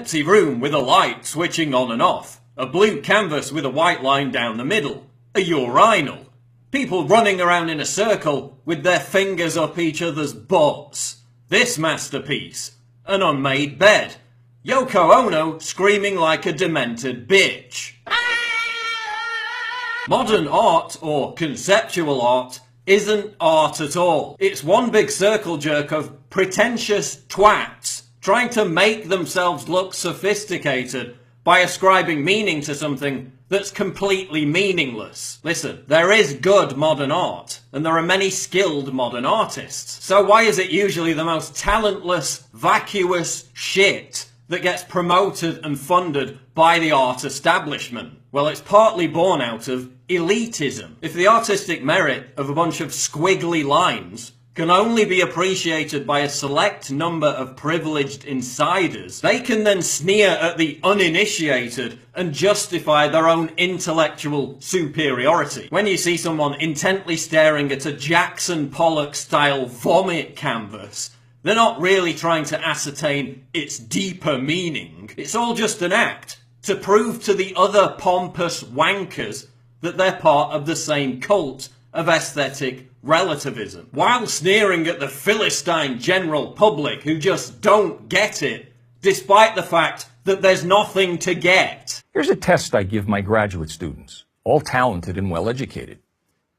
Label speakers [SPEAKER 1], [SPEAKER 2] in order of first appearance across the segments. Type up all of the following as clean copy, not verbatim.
[SPEAKER 1] Empty room with a light switching on and off. A blue canvas with a white line down the middle. A urinal. People running around in a circle with their fingers up each other's butts. This masterpiece. An unmade bed. Yoko Ono screaming like a demented bitch. Modern art, or conceptual art, isn't art at all. It's one big circle jerk of pretentious twats trying to make themselves look sophisticated by ascribing meaning to something that's completely meaningless. Listen, there is good modern art, and there are many skilled modern artists. So why is it usually the most talentless, vacuous shit that gets promoted and funded by the art establishment? Well, it's partly born out of elitism. If the artistic merit of a bunch of squiggly lines can only be appreciated by a select number of privileged insiders, they can then sneer at the uninitiated and justify their own intellectual superiority. When you see someone intently staring at a Jackson Pollock-style vomit canvas, they're not really trying to ascertain its deeper meaning. It's all just an act to prove to the other pompous wankers that they're part of the same cult of aesthetic relativism, while sneering at the Philistine general public who just don't get it, despite the fact that there's nothing to get.
[SPEAKER 2] Here's a test I give my graduate students, all talented and well-educated.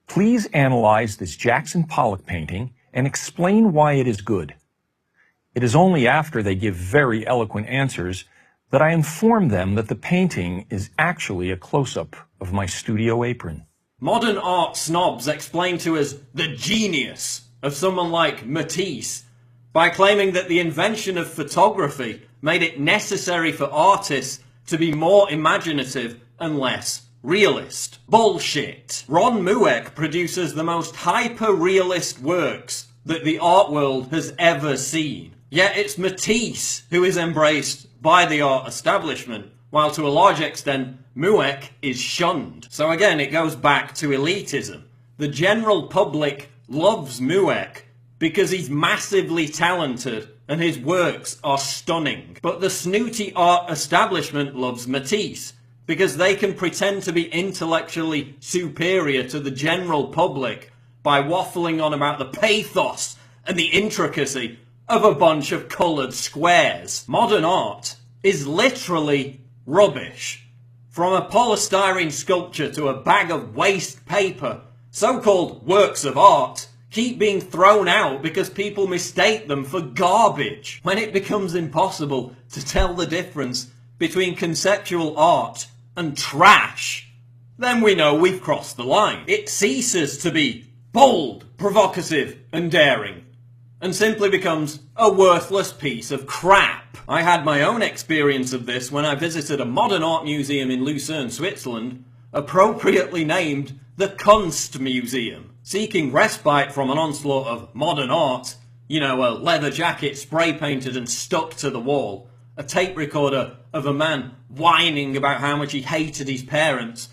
[SPEAKER 2] Please analyze this Jackson Pollock painting and explain why it is good. It is only after they give very eloquent answers that I inform them that the painting is actually a close-up of my studio apron.
[SPEAKER 1] Modern art snobs explain to us the genius of someone like Matisse by claiming that the invention of photography made it necessary for artists to be more imaginative and less realist. Bullshit. Ron Mueck produces the most hyper-realist works that the art world has ever seen. Yet it's Matisse who is embraced by the art establishment, while to a large extent Mueck is shunned. So again, it goes back to elitism. The general public loves Mueck because he's massively talented and his works are stunning. But the snooty art establishment loves Matisse because they can pretend to be intellectually superior to the general public by waffling on about the pathos and the intricacy of a bunch of coloured squares. Modern art is literally rubbish. From a polystyrene sculpture to a bag of waste paper, so-called works of art keep being thrown out because people mistake them for garbage. When it becomes impossible to tell the difference between conceptual art and trash, then we know we've crossed the line. It ceases to be bold, provocative and daring, and simply becomes a worthless piece of crap. I had my own experience of this when I visited a modern art museum in Lucerne, Switzerland, appropriately named the Kunst Museum. Seeking respite from an onslaught of modern art, you know, a leather jacket spray painted and stuck to the wall, a tape recorder of a man whining about how much he hated his parents,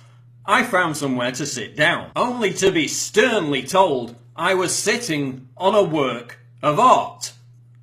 [SPEAKER 1] I found somewhere to sit down, only to be sternly told I was sitting on a work of art.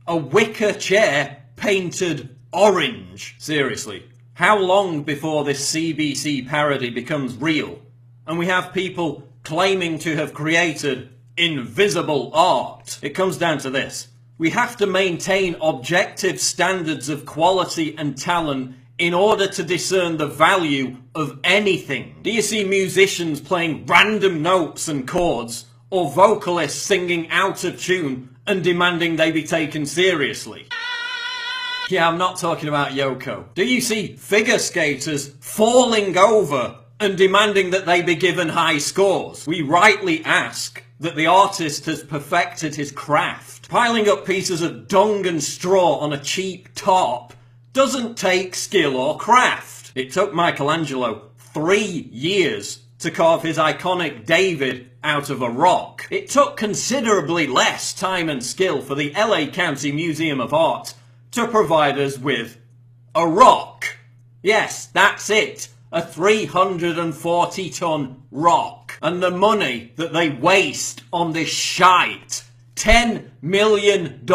[SPEAKER 1] A wicker chair painted orange. Seriously, how long before this CBC parody becomes real and we have people claiming to have created invisible art? It comes down to this. We have to maintain objective standards of quality and talent in order to discern the value of anything. Do you see musicians playing random notes and chords, or vocalists singing out of tune and demanding they be taken seriously? Yeah, I'm not talking about Yoko. Do you see figure skaters falling over and demanding that they be given high scores? We rightly ask that the artist has perfected his craft. Piling up pieces of dung and straw on a cheap top doesn't take skill or craft. It took Michelangelo 3 years to carve his iconic David out of a rock. It took considerably less time and skill for the LA County Museum of Art to provide us with a rock. Yes, that's it. A 340-ton rock. And the money that they waste on this shite. $10 million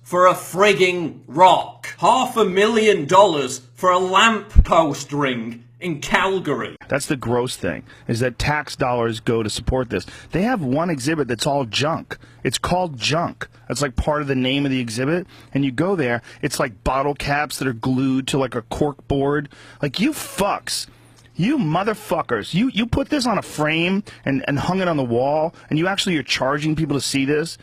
[SPEAKER 1] for a frigging rock. $500,000 for a lamppost ring in Calgary.
[SPEAKER 3] That's the gross thing, is that tax dollars go to support this. They have one exhibit that's all junk. It's called junk. That's like part of the name of the exhibit. And you go there, it's like bottle caps that are glued to like a cork board. Like, you fucks. You motherfuckers. You put this on a frame and hung it on the wall, and you actually are charging people to see this?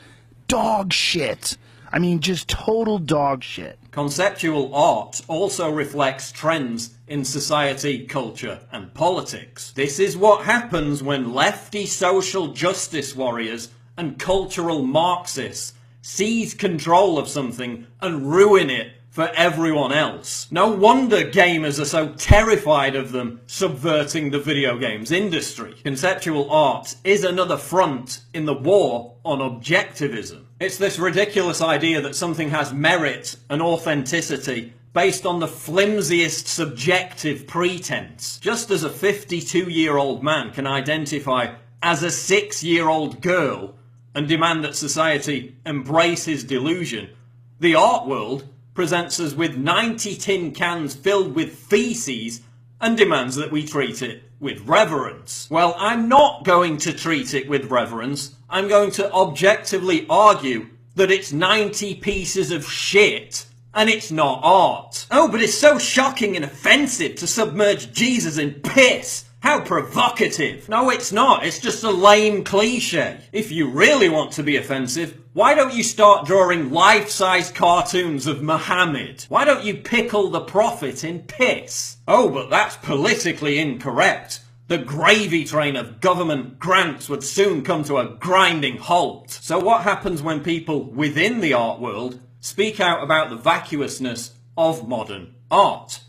[SPEAKER 3] Dog shit. I mean, just total dog shit.
[SPEAKER 1] Conceptual art also reflects trends in society, culture, and politics. This is what happens when lefty social justice warriors and cultural Marxists seize control of something and ruin it for everyone else. No wonder gamers are so terrified of them subverting the video games industry. Conceptual art is another front in the war on objectivism. It's this ridiculous idea that something has merit and authenticity based on the flimsiest subjective pretense. Just as a 52-year-old man can identify as a 6-year-old girl and demand that society embrace his delusion, the art world presents us with 90 tin cans filled with feces and demands that we treat it with reverence. Well, I'm not going to treat it with reverence. I'm going to objectively argue that it's 90 pieces of shit and it's not art. Oh, but it's so shocking and offensive to submerge Jesus in piss. How provocative. No, it's not. It's just a lame cliche. If you really want to be offensive, why don't you start drawing life-size cartoons of Muhammad? Why don't you pickle the prophet in piss? Oh, but that's politically incorrect. The gravy train of government grants would soon come to a grinding halt. So what happens when people within the art world speak out about the vacuousness of modern art?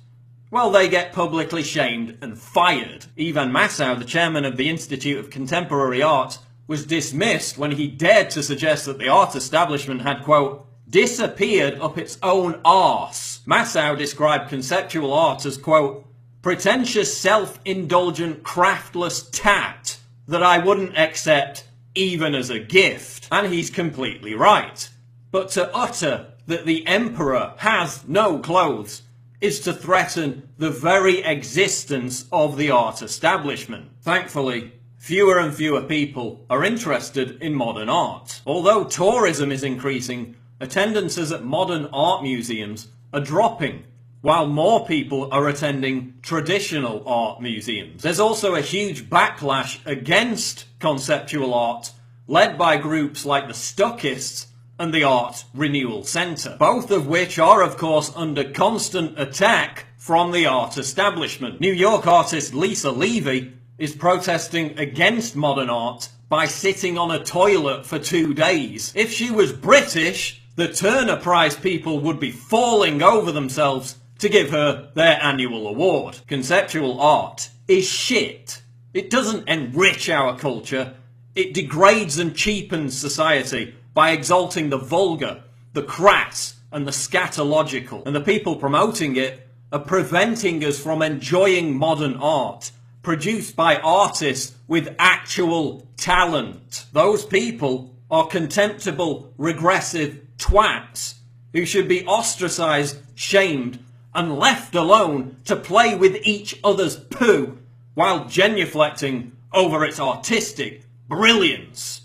[SPEAKER 1] Well, they get publicly shamed and fired. Ivan Massow, the chairman of the Institute of Contemporary Art, was dismissed when he dared to suggest that the art establishment had, quote, disappeared up its own arse. Massow described conceptual art as, quote, pretentious, self-indulgent, craftless tat that I wouldn't accept even as a gift. And he's completely right. But to utter that the emperor has no clothes is to threaten the very existence of the art establishment. Thankfully, fewer and fewer people are interested in modern art. Although tourism is increasing, attendances at modern art museums are dropping, while more people are attending traditional art museums. There's also a huge backlash against conceptual art, led by groups like the Stuckists and the Art Renewal Centre, both of which are, of course, under constant attack from the art establishment. New York artist Lisa Levy is protesting against modern art by sitting on a toilet for 2 days. If she was British, the Turner Prize people would be falling over themselves to give her their annual award. Conceptual art is shit. It doesn't enrich our culture. It degrades and cheapens society by exalting the vulgar, the crass, and the scatological. And the people promoting it are preventing us from enjoying modern art, produced by artists with actual talent. Those people are contemptible, regressive twats who should be ostracized, shamed, and left alone to play with each other's poo while genuflecting over its artistic brilliance.